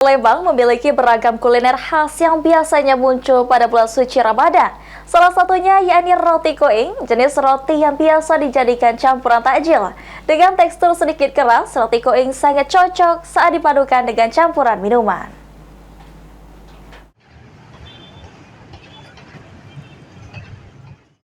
Palembang memiliki beragam kuliner khas yang biasanya muncul pada bulan suci Ramadan. Salah satunya yakni roti koeng, jenis roti yang biasa dijadikan campuran takjil. Dengan tekstur sedikit keras, roti koeng sangat cocok saat dipadukan dengan campuran minuman.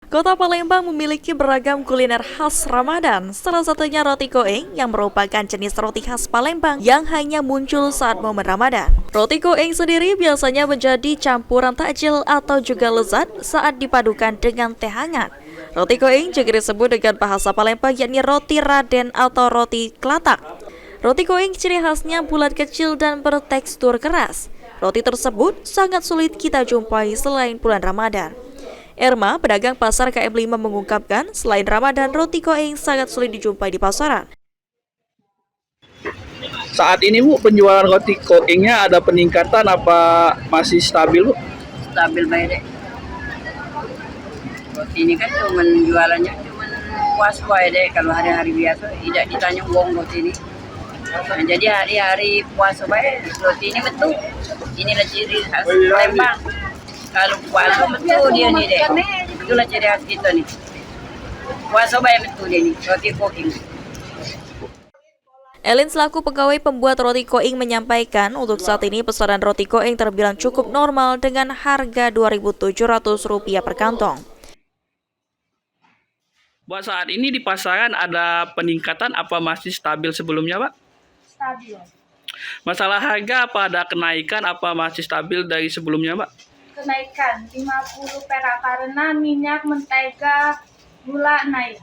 Kota Palembang memiliki beragam kuliner khas Ramadan, salah satunya roti koeng yang merupakan jenis roti khas Palembang yang hanya muncul saat momen Ramadan. Roti koeng sendiri biasanya menjadi campuran takjil atau juga lezat saat dipadukan dengan teh hangat. Roti koeng juga disebut dengan bahasa Palembang yakni roti Raden atau roti kelatak. Roti koeng ciri khasnya bulat kecil dan bertekstur keras. Roti tersebut sangat sulit kita jumpai selain bulan Ramadan. Erma, pedagang pasar KM5 mengungkapkan, selain Ramadan, roti koeng sangat sulit dijumpai di pasaran. Saat ini Bu, penjualan roti koengnya ada peningkatan apa masih stabil Bu? Stabil baik deh. Roti ini kan jualannya cuman puas baik deh. Kalau hari-hari biasa tidak ditanya uang roti ini. Nah, jadi hari-hari puasa baik roti ini betul. Inilah ciri khas Palembang. Kalau puasa betul dia nih deh. Itulah ciri khas kita nih. Puasa baik betul dia nih, roti koeng. Elin selaku pegawai pembuat roti koeng menyampaikan untuk saat ini pesanan roti koeng terbilang cukup normal dengan harga Rp2.700 per kantong. Buat saat ini di pasaran ada peningkatan apa masih stabil sebelumnya Pak? Stabil. Masalah harga apa ada kenaikan apa masih stabil dari sebelumnya Pak? Kenaikan 50 perak karena minyak, mentega, gula naik.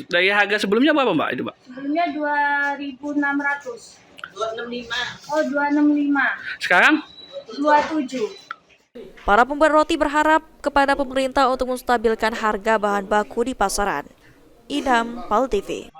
Dari harga sebelumnya berapa Mbak itu Pak? Sebelumnya 2.600. 265. Oh, 265. Sekarang? 27. Para pembuat roti berharap kepada pemerintah untuk menstabilkan harga bahan baku di pasaran. Idham, PAL TV.